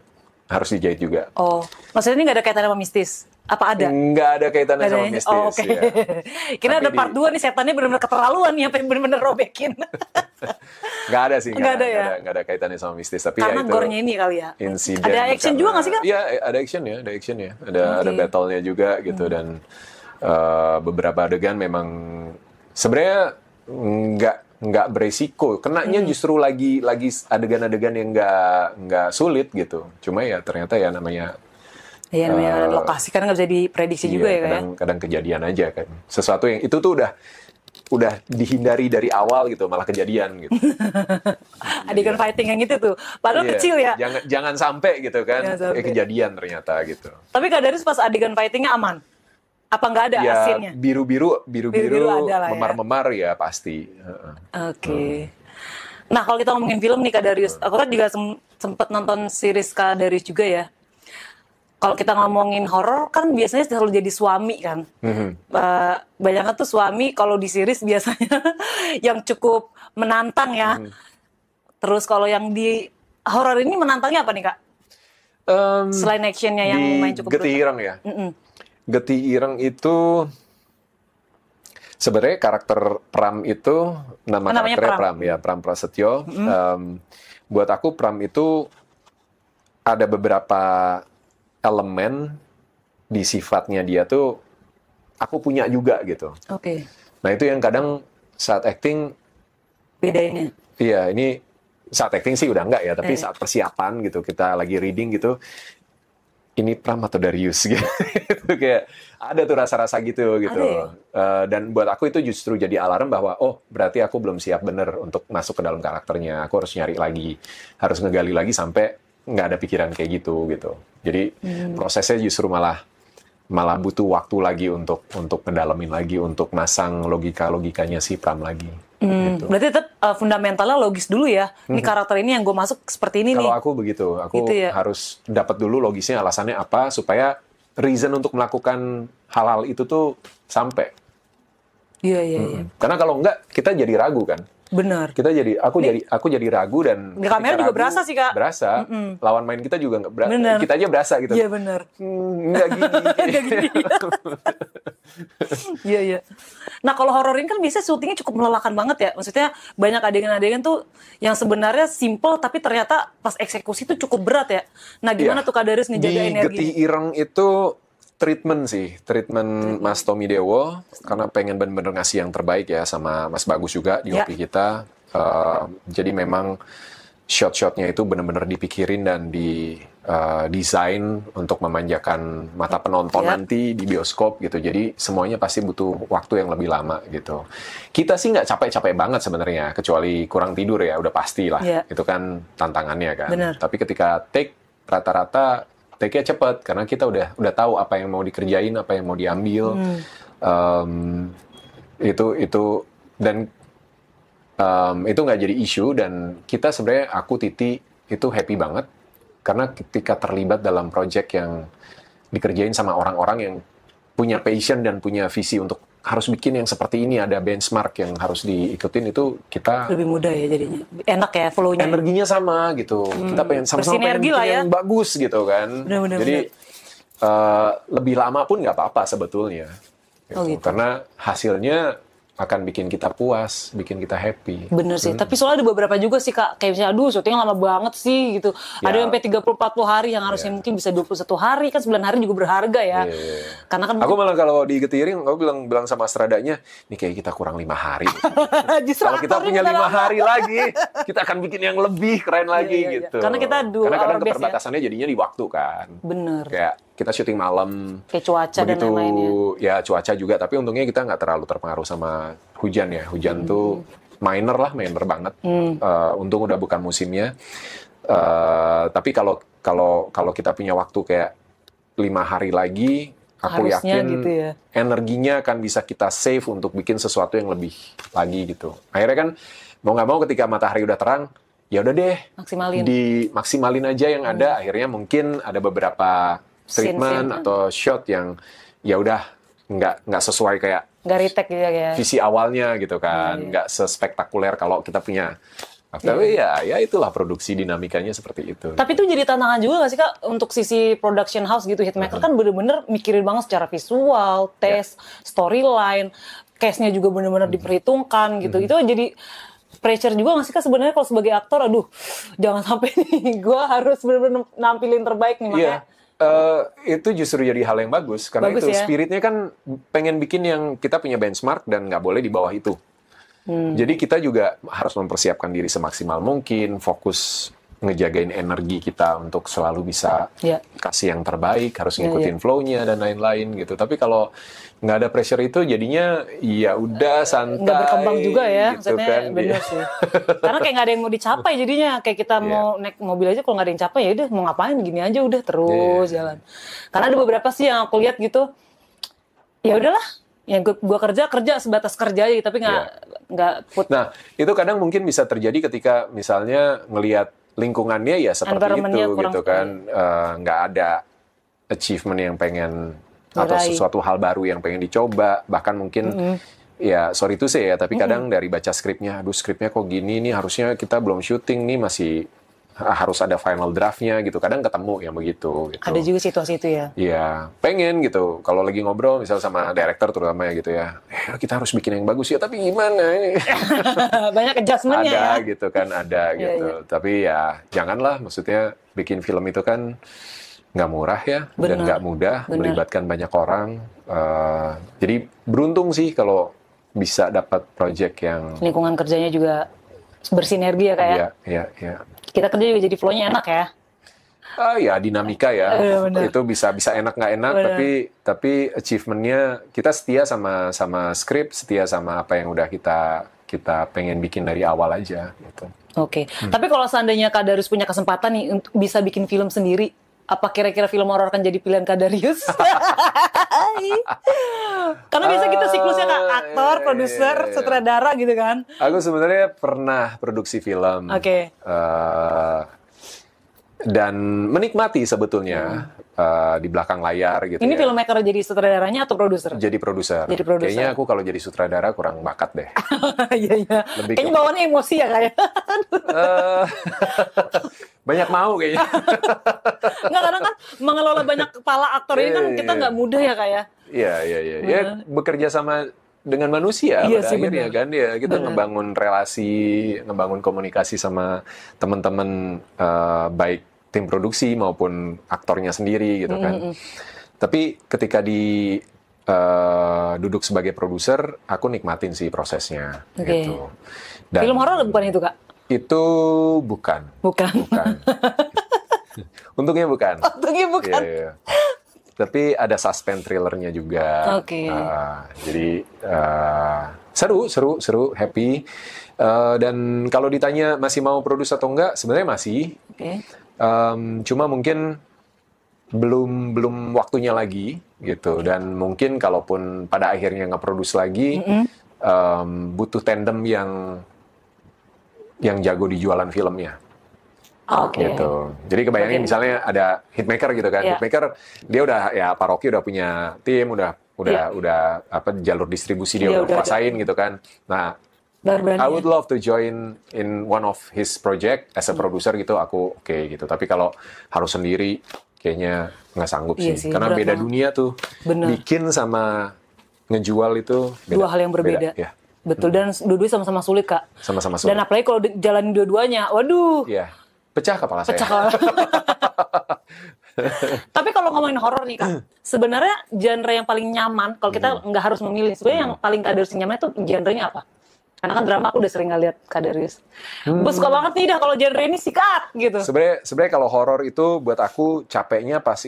harus dijahit juga. Oh, maksudnya ini nggak ada kaitannya sama mistis? Apa ada? Nggak ada kaitannya sama mistis. Oh, oke. Ya. Kira ada part 2 nih, setannya benar-benar keterlaluan nih, apa yang benar-benar robekin. Nggak ada sih, nggak ada ya. Nggak ada kaitannya sama mistis. Tapi karena ya itu gore-nya ini kali ya. Insiden. Ada action juga nggak sih, Kak? Iya, ada action ya. Ada battle-nya juga gitu dan beberapa adegan memang sebenarnya nggak beresiko. Kenanya justru lagi adegan-adegan yang nggak sulit gitu. Cuma ya ternyata ya namanya. Iya, namanya lokasi kan nggak bisa diprediksi juga ya kan. Kadang kejadian aja kan. Sesuatu yang itu tuh udah dihindari dari awal gitu, malah kejadian gitu. Adegan fighting yang itu tuh, padahal kecil ya. Jangan sampai gitu kan, kejadian ternyata gitu. Tapi Kak Darius pas adegan fightingnya aman? Apa nggak ada asinnya? Biru-biru memar-memar ya pasti. Oke. Nah kalau kita ngomongin film nih Kak Darius, aku kan juga sempet nonton series Kak Darius juga ya. Kalau kita ngomongin horor kan biasanya selalu jadi suami kan. Banyak tuh suami kalau di series biasanya yang cukup menantang ya. Terus kalau yang di horor ini menantangnya apa nih Kak? Selain actionnya yang main cukup Getih Ireng ya. Getih Ireng itu sebenarnya karakter Pram itu namanya Pram ya, Pram Prasetyo. Buat aku Pram itu ada beberapa elemen di sifatnya dia tuh aku punya juga gitu. Oke. Nah itu yang kadang saat acting bedainnya. Iya, ini saat acting sih udah enggak ya, tapi saat persiapan gitu kita lagi reading gitu, ini Pram atau Darius gitu. Kayak ada tuh rasa-rasa gitu. Ya? Dan buat aku itu justru jadi alarm bahwa oh berarti aku belum siap bener untuk masuk ke dalam karakternya. Aku harus nyari lagi, harus ngegali lagi sampai nggak ada pikiran kayak gitu. Jadi prosesnya justru malah butuh waktu lagi untuk ngedalamin lagi, untuk masang logikanya si Pram lagi. Gitu. Berarti tetap fundamentalnya logis dulu ya. Ini karakter ini yang gue masuk seperti ini nih. Kalau aku begitu, aku gitu ya? Harus dapat dulu logisnya, alasannya apa supaya reason untuk melakukan hal-hal itu tuh sampai. Iya. Karena kalau enggak kita jadi ragu kan. Benar. Aku jadi ragu dan di kamera juga ragu, berasa sih Kak. Berasa. Lawan main kita juga nggak berasa. Kita aja berasa gitu. Iya benar. Nggak gini. Iya. Nah kalau horor ini kan biasanya syutingnya cukup melelahkan banget ya. Maksudnya banyak adegan-adegan tuh yang sebenarnya simple tapi ternyata pas eksekusi tuh cukup berat ya. Nah gimana tuh Kak Darius ngejaga energi? Di Getih Ireng itu treatment Mas Tommy Dewo karena pengen bener-bener ngasih yang terbaik ya sama Mas Bagus juga di OP kita. Jadi memang shot-shotnya itu bener-bener dipikirin dan desain untuk memanjakan mata penonton nanti di bioskop gitu. Jadi semuanya pasti butuh waktu yang lebih lama gitu. Kita sih nggak capek-capek banget sebenarnya, kecuali kurang tidur ya udah pasti lah. Itu kan tantangannya kan. Bener. Tapi ketika take rata-rata take-nya cepat karena kita udah tahu apa yang mau dikerjain, apa yang mau diambil. Itu nggak jadi isu dan kita sebenarnya aku Titi itu happy banget karena ketika terlibat dalam project yang dikerjain sama orang-orang yang punya passion dan punya visi untuk harus bikin yang seperti ini, ada benchmark yang harus diikutin, itu kita lebih mudah ya jadinya, enak ya flow-nya, energinya sama gitu. Kita pengen sama-sama pengen bikin yang bagus gitu kan. Jadi lebih lama pun nggak apa-apa sebetulnya gitu. Karena hasilnya akan bikin kita puas, bikin kita happy. Bener sih, tapi soalnya ada beberapa juga sih Kak, kayak misalnya aduh syutingnya lama banget sih gitu. Ada yang sampai 30-40 hari yang harusnya mungkin bisa 21 hari, kan 9 hari juga berharga ya. Karena kan aku malah kalau di Getih Ireng, aku bilang sama stradanya, nih kayak kita kurang 5 hari. Kalau kita punya 5 hari lagi, kita akan bikin yang lebih keren lagi gitu. Karena kita karena kadang keterbatasannya jadinya di waktu kan. Bener. Kayak kita syuting malam, kayak cuaca dan lain-lainnya. Ya cuaca juga, tapi untungnya kita nggak terlalu terpengaruh sama hujan ya. Hujan tuh minor banget. Untung udah bukan musimnya. Tapi kalau kita punya waktu kayak 5 hari lagi, aku harusnya yakin gitu ya, energinya akan bisa kita save untuk bikin sesuatu yang lebih lagi gitu. Akhirnya kan mau nggak mau ketika matahari udah terang, ya udah deh, dimaksimalin aja yang ada. Akhirnya mungkin ada beberapa treatment atau shot yang ya udah nggak sesuai kayak nggak retake gitu ya, visi awalnya gitu kan, nggak sespektakuler kalau kita punya Tapi ya itulah produksi dinamikanya seperti itu. Tapi itu jadi tantangan juga nggak sih Kak untuk sisi production house gitu, Hitmaker kan bener-bener mikirin banget secara visual, tes, storyline, cast-nya juga bener-bener diperhitungkan gitu. Itu jadi pressure juga nggak sih Kak sebenarnya kalau sebagai aktor, aduh jangan sampai nih gue harus bener-bener nampilin terbaik nih makanya. Itu justru jadi hal yang bagus karena itu spiritnya kan pengen bikin yang kita punya benchmark dan nggak boleh di bawah itu. Jadi kita juga harus mempersiapkan diri semaksimal mungkin, fokus ngejagain energi kita untuk selalu bisa kasih yang terbaik, harus ngikutin flow-nya dan lain-lain gitu. Tapi kalau nggak ada pressure itu jadinya ya udah santai. Nggak berkembang juga ya, gitu maksudnya kan, bener sih. Karena kayak nggak ada yang mau dicapai jadinya. Kayak kita mau naik mobil aja kalau nggak ada yang capai ya udah mau ngapain gini aja udah terus jalan. Karena ada beberapa sih yang aku lihat gitu, ya udahlah. Yang gue kerja sebatas kerja aja tapi nggak put. Nah itu kadang mungkin bisa terjadi ketika misalnya ngelihat lingkungannya ya seperti itu gitu kan, nggak ada achievement yang pengen atau sesuatu hal baru yang pengen dicoba, bahkan mungkin ya sorry to say ya, tapi kadang dari baca skripnya, aduh skripnya kok gini nih, harusnya kita belum syuting nih, masih harus ada final draftnya gitu, kadang ketemu yang begitu gitu. Ada juga situasi itu ya? Iya, pengen gitu, kalau lagi ngobrol misal sama director terutama ya gitu ya, kita harus bikin yang bagus ya, tapi gimana ini? Banyak adjustment-nya ya? Ada gitu kan, ada gitu. Tapi ya janganlah, maksudnya bikin film itu kan nggak murah ya, dan nggak mudah, melibatkan banyak orang. Jadi beruntung sih kalau bisa dapat project yang... Lingkungan kerjanya juga bersinergi ya kayak? Iya. Kita kerja juga jadi flow-nya enak ya? Ya dinamika ya, itu bisa enak nggak enak, tapi achievement-nya kita setia sama skrip, setia sama apa yang udah kita pengen bikin dari awal aja gitu. Oke. Tapi kalau seandainya Kak Darius punya kesempatan nih untuk bisa bikin film sendiri, apa kira-kira film horor akan jadi pilihan Kak Darius? Karena biasa kita siklusnya Kak, aktor, produser, sutradara gitu kan. Aku sebenarnya pernah produksi film. Oke. Dan menikmati sebetulnya di belakang layar gitu. Ini filmmaker jadi sutradaranya atau produser? Jadi produser. Kayaknya aku kalau jadi sutradara kurang bakat deh. Iya. Kayaknya bawaannya emosi ya kayak. Banyak mau kayaknya. Nggak, karena kan mengelola banyak kepala aktor ini kan kita nggak mudah ya kayak. Iya. Ya bekerja sama dengan manusia pada akhirnya kan ya, kita ngebangun relasi, ngebangun komunikasi sama teman-teman baik tim produksi maupun aktornya sendiri gitu kan. Tapi ketika duduk sebagai produser, aku nikmatin sih prosesnya gitu. Dan film horor bukan itu Kak? Itu bukan. Untungnya bukan. Iya. Tapi ada suspense thrillernya juga. Jadi seru, happy. Dan kalau ditanya masih mau produce atau enggak, sebenarnya masih. Cuma mungkin belum waktunya lagi gitu. Dan mungkin kalaupun pada akhirnya nge-produce lagi, butuh tandem yang jago di jualan filmnya. Gitu. Jadi kebayangin misalnya ada Hitmaker gitu kan. Hitmaker dia udah ya Pak Rocky udah punya tim, udah apa jalur distribusi dia udah kuasain gitu kan. Nah, I would love to join in one of his project as a producer gitu, aku oke gitu. Tapi kalau harus sendiri kayaknya nggak sanggup sih. Karena beda dunia tuh. Bikin sama ngejual itu beda. Dua hal yang berbeda. Ya. Betul, dan dua-duanya sama-sama sulit Kak. Sama-sama sulit. Dan apalagi kalau jalanin dua-duanya, waduh. Iya. Pecah kepala saya. Tapi kalau ngomongin horor nih Kak, sebenarnya genre yang paling nyaman kalau kita nggak harus memilih, sebenarnya yang paling Kak Darius nyaman itu genrenya apa? Karena kan drama aku udah sering ngeliat Kak Darius. Gue suka banget nih dah kalau genre ini sikat gitu. Sebenarnya kalau horor itu buat aku capeknya pas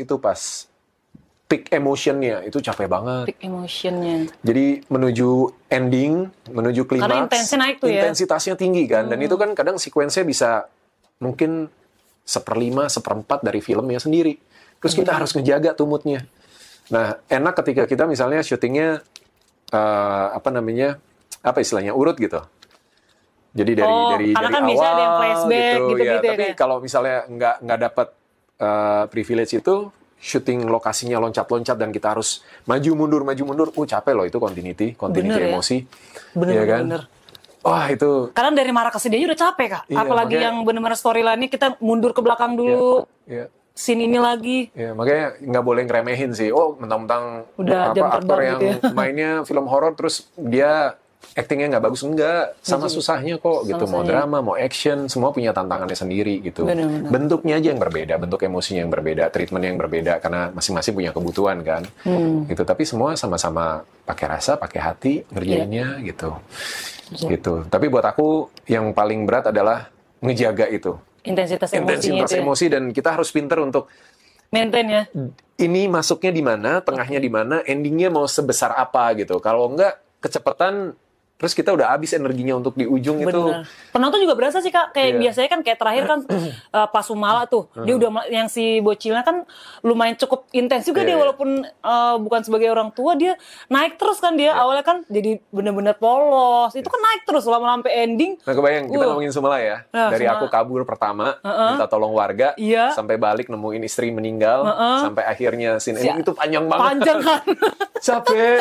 peak emotionnya itu capek banget. Peak emotionnya. Jadi menuju ending, menuju klimaks. Karena intensnya naik tuh ya. Intensitasnya tinggi kan, dan itu kan kadang sequence-nya bisa mungkin 1/5, 1/4 dari filmnya sendiri. Terus kita harus ngejaga tuh mood-nya. Nah, enak ketika kita misalnya syutingnya apa istilahnya urut gitu. Jadi dari kan awal bisa ada yang flashback gitu ya. Tapi kalau misalnya nggak dapat privilege itu, syuting lokasinya loncat-loncat dan kita harus maju mundur, capek loh itu continuity bener, emosi. Bener. Wah itu. Karena dari Marah ke Sidi aja udah capek Kak. Iya, Apalagi makanya, yang benar-benar storyline-nya kita mundur ke belakang dulu. Iya. Scene ini lagi. Ya, makanya nggak boleh ngeremehin sih. Oh, mentang-mentang Udah jam aktor terbang yang gitu ya. mainnya film horor terus dia actingnya nggak bagus, enggak. Sama susahnya kok gitu. Mau drama, mau action, semua punya tantangannya sendiri gitu. Benar-benar. Bentuknya aja yang berbeda, bentuk emosinya yang berbeda, treatment yang berbeda karena masing-masing punya kebutuhan kan. Gitu. Tapi semua sama-sama pakai rasa, pakai hati ngerjainnya gitu. Gitu. Tapi buat aku yang paling berat adalah ngejaga itu. Intensitas emosinya itu ya. Emosi, dan kita harus pinter untuk Maintain ya. ini masuknya di mana, tengahnya di mana, endingnya mau sebesar apa gitu. Kalau enggak kecepatan, terus kita udah habis energinya untuk di ujung itu. Bener. Penonton juga berasa sih Kak, kayak biasanya kan kayak terakhir kan pas Sumala tuh, dia udah yang si bocilnya kan lumayan cukup intens juga dia walaupun bukan sebagai orang tua dia naik terus kan dia awalnya kan jadi bener-bener polos, itu kan naik terus selama sampai ending. Nah kebayang kita ngomongin Sumala ya, dari Sumala. aku kabur pertama, minta tolong warga, sampai balik nemuin istri meninggal, sampai akhirnya scene ending itu panjang banget. Panjang kan. Capek.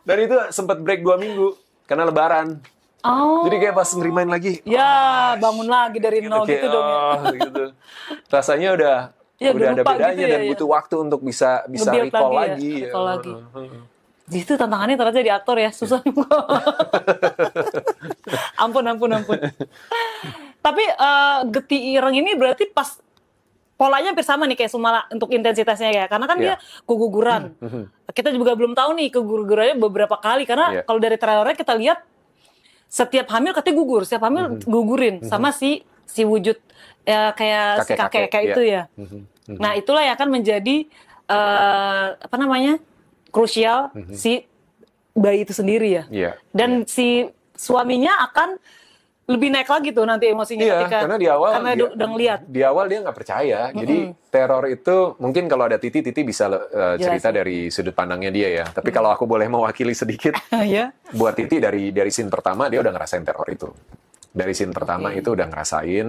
Dan itu sempat break 2 minggu karena Lebaran. Oh. Jadi kayak pas ngerimain lagi. Ya, bangun lagi dari nol Kayak, gitu dong ya. gitu. Rasanya udah Ya, ada lupa bedanya gitu ya, dan butuh waktu untuk bisa Nge-build recall lagi lagi. ya, recall lagi. Jadi itu tantangannya ternyata jadi aktor ya, susah. ampun. Tapi Geti Ireng ini berarti pas polanya hampir sama nih kayak Sumala untuk intensitasnya ya, karena kan dia keguguran. Kita juga belum tahu nih kegugurannya beberapa kali, karena kalau dari trailernya kita lihat setiap hamil katanya gugur, setiap hamil gugurin sama si wujud ya kayak kakek itu ya. Nah itulah yang akan menjadi apa namanya krusial si bayi itu sendiri ya. Dan si suaminya akan lebih naik lagi tuh nanti emosinya ketika karena di awal karena udah ngeliat. Di awal dia nggak percaya. Jadi teror itu mungkin kalau ada Titi bisa cerita dari sudut pandangnya dia ya. Tapi kalau aku boleh mewakili sedikit, buat Titi dari scene pertama dia udah ngerasain teror itu. Dari scene pertama itu udah ngerasain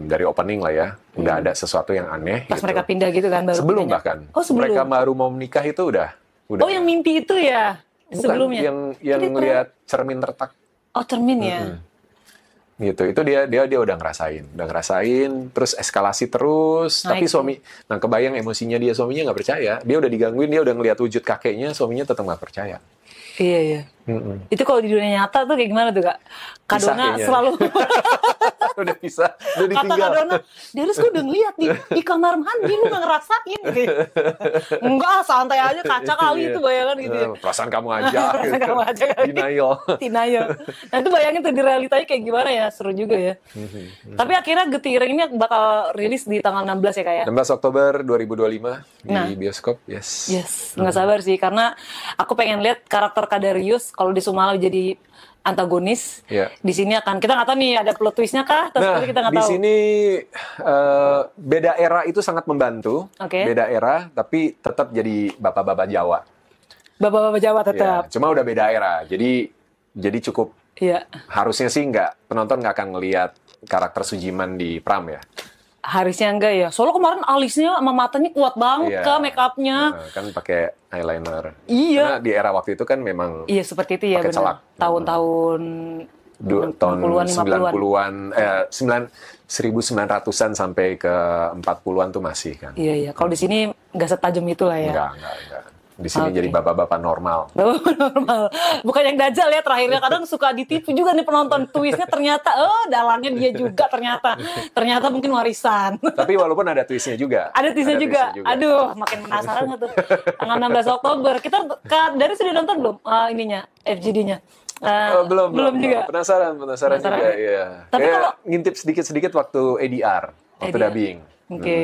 dari opening lah ya, udah ada sesuatu yang aneh. Pas mereka pindah gitu kan baru. Sebelum bahkan. Mereka baru mau menikah itu udah. Oh yang mimpi itu ya? Bukan, sebelumnya? Yang ngelihat cermin retak. Oh cermin ya? Gitu, itu dia udah ngerasain, terus eskalasi terus, tapi kebayang emosinya dia, suaminya nggak percaya, dia udah digangguin, dia udah ngelihat wujud kakeknya, suaminya tetap nggak percaya. Iya. Itu kalau di dunia nyata tuh kayak gimana tuh Kak? Kadona selalu udah bisa, udah ditinggal. Kata Kadona, Darius gue udah ngeliat di kamar mandi lu gak ngerasain gitu. Enggak, santai aja, kaca kali itu bayangan gitu ya. Perasaan kamu aja. Perasaan kamu aja kali. Denial. Nah itu bayangin tuh di realitanya kayak gimana ya, seru juga ya. Tapi akhirnya Geti Ireng ini bakal rilis di tanggal 16 ya Kak ya? 16 Oktober 2025 di bioskop, yes. Nggak sabar sih, karena aku pengen lihat karakter Kadarius kalau di Sumala jadi antagonis. Di sini akan kita nggak tahu nih ada plot twistnya kah? Kita nggak tahu. Di sini beda era itu sangat membantu. Beda era, tapi tetap jadi bapak-bapak Jawa. Bapak-bapak Jawa tetap. Cuma udah beda era, jadi cukup. Harusnya sih penonton nggak akan ngelihat karakter Sujiman di Pram ya. Harusnya enggak ya. Soalnya kemarin alisnya sama matanya kuat banget make upnya. Kan pakai eyeliner. Iya. Karena di era waktu itu kan memang seperti itu ya, pakai celak. Tahun-tahun 90-an, 1900-an sampai ke 40-an tuh masih kan. Iya. Kalau di sini nggak setajam itu lah ya. Enggak. Di sini jadi bapak-bapak normal. Bapak normal. Bukan yang dajal ya terakhirnya. Kadang suka ditipu juga nih penonton. Twistnya ternyata, dalangnya dia juga ternyata. Ternyata mungkin warisan. Tapi walaupun ada twistnya juga. Ada twistnya juga. Aduh, makin penasaran tuh. Tanggal 16 Oktober. Dari sudah nonton belum ininya, FGD-nya? Belum juga. Penasaran juga. Iya. Tapi kalau ngintip sedikit-sedikit waktu ADR, waktu dubbing. Oke.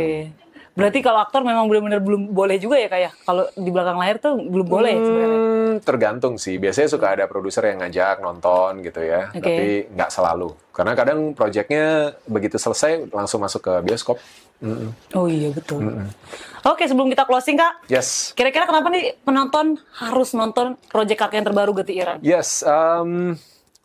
Berarti kalau aktor memang benar-benar belum boleh juga ya kayak kalau di belakang layar tuh belum boleh sebenarnya. Tergantung sih. Biasanya suka ada produser yang ngajak nonton gitu ya. Tapi nggak selalu. Karena kadang proyeknya begitu selesai langsung masuk ke bioskop. Oh iya betul. Oke, sebelum kita closing Kak. Yes. Kira-kira kenapa nih penonton harus nonton proyek Kakek yang terbaru Geti Ireng? Yes.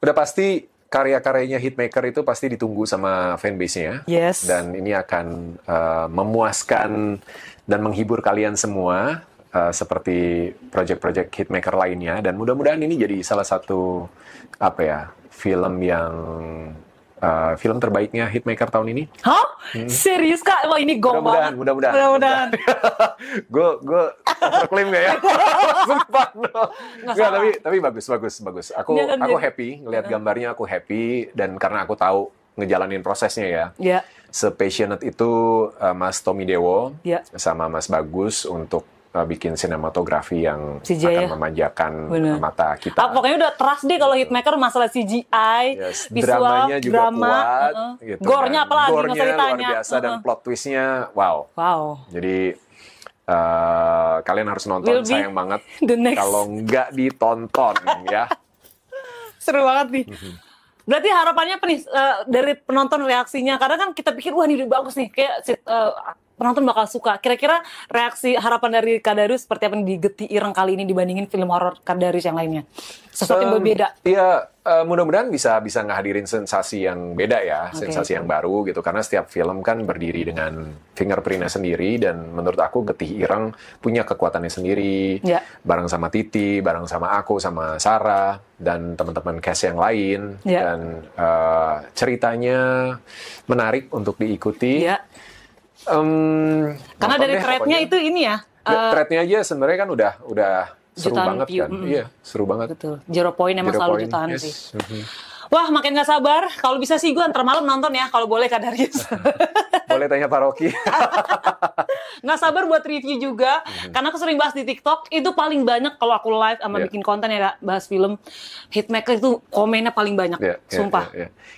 Udah pasti karya-karyanya Hitmaker itu pasti ditunggu sama fanbase-nya. Yes. Dan ini akan memuaskan dan menghibur kalian semua. seperti project-project hitmaker lainnya, dan mudah-mudahan ini jadi salah satu film yang film terbaiknya hitmaker tahun ini. Hah? Serius Kak? Wah ini gong banget. Mudah-mudahan. Gue overclaim gak ya? Sumpah, no. Nggak, tapi bagus. Aku happy ngelihat gambarnya, aku happy, dan karena aku tahu ngejalanin prosesnya ya. Yeah. Se-passionate itu Mas Tommy Dewo sama Mas Bagus untuk bikin sinematografi yang akan memanjakan mata kita. Pokoknya udah trust deh kalau hitmaker masalah CGI, visual, dramanya juga drama, kuat, gitu. Gore-nya apalagi nggak usah ditanya. Luar biasa dan plot twistnya wow. Jadi kalian harus nonton, sayang banget kalau nggak ditonton ya. Seru banget nih. Berarti harapannya apa nih dari penonton reaksinya? Karena kan kita pikir wah ini udah bagus nih, kayak penonton bakal suka. Kira-kira reaksi harapan dari Kak Darius seperti apa nih di Getih Ireng kali ini dibandingin film horor Kak Darius yang lainnya? Sesuatu yang berbeda. Iya, mudah-mudahan bisa ngehadirin sensasi yang beda ya, sensasi yang baru gitu. Karena setiap film kan berdiri dengan fingerprint-nya sendiri, dan menurut aku Getih Ireng punya kekuatannya sendiri. Bareng sama Titi, bareng sama aku, sama Sarah, dan teman-teman cast yang lain. Dan ceritanya menarik untuk diikuti. Karena dari thread-nya itu ini ya. Thread-nya aja sebenarnya kan udah seru banget view. Kan. Iya, seru banget. Betul. 0 point emang selalu jutaan sih. Wah, makin gak sabar. Kalau bisa sih gue antar malam nonton ya, kalau boleh Kak Darius. Boleh tanya Pak Rocky. Gak sabar buat review juga, karena aku sering bahas di TikTok, itu paling banyak kalau aku live sama bikin konten ya Kak, bahas film, hitmaker itu komennya paling banyak, sumpah.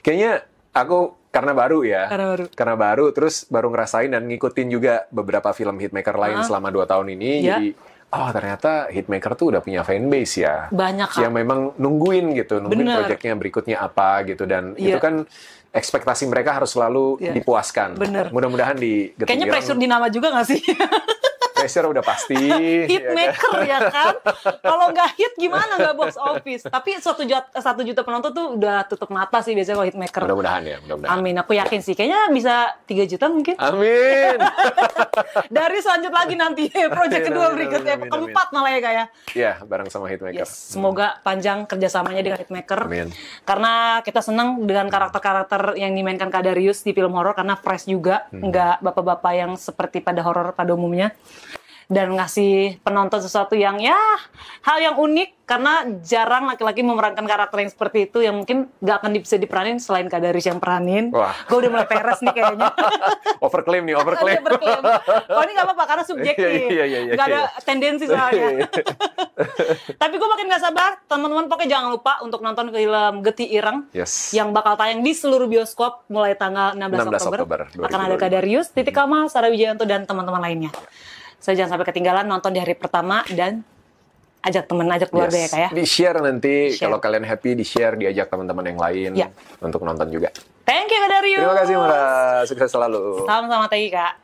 Kayaknya aku karena baru, terus baru ngerasain dan ngikutin juga beberapa film hitmaker lain selama 2 tahun ini, jadi ternyata hitmaker tuh udah punya fanbase ya. Banyak yang memang nungguin proyeknya berikutnya apa gitu, dan itu kan ekspektasi mereka harus selalu dipuaskan. Mudah-mudahan di Getih Ireng. Kayaknya pressure di nama juga nggak sih? Pressure udah pasti. Hitmaker ya kan? Kalau nggak hit gimana nggak box office? Tapi 1 juta penonton tuh udah tutup mata sih biasanya kalau hitmaker. Mudah-mudahan ya. Amin, aku yakin sih. Kayaknya bisa 3 juta mungkin. Amin. Dari selanjut lagi nanti project kedua berikutnya, keempat malah ya Kak ya. Iya, bareng sama hitmaker. Semoga panjang kerjasamanya dengan hitmaker. Amin. Karena kita senang dengan karakter-karakter yang dimainkan Kak Darius di film horor, karena fresh juga, nggak bapak-bapak yang seperti pada horor pada umumnya. Dan ngasih penonton sesuatu yang hal yang unik, karena jarang laki-laki memerankan karakter yang seperti itu, yang mungkin gak akan bisa diperanin selain Kak Darius yang peranin. Gue udah mulai peres nih kayaknya. Overclaim. Oh ini gak apa-apa karena subjektif. Gak ada tendensi soalnya. Tapi gue makin gak sabar, teman-teman pokoknya jangan lupa untuk nonton film Getih Ireng yang bakal tayang di seluruh bioskop mulai tanggal 16 Oktober. Akan ada Kak Darius, Titik Kamal, Sarah Wijayanto, dan teman-teman lainnya. So, jangan sampai ketinggalan nonton di hari pertama, dan ajak teman, ajak keluarga ya Kak ya. Di-share nanti, kalau kalian happy, di-share, diajak teman-teman yang lain untuk nonton juga. Thank you Kak Darius. Terima kasih Mara, sukses selalu. Sama-sama, thank you Kak.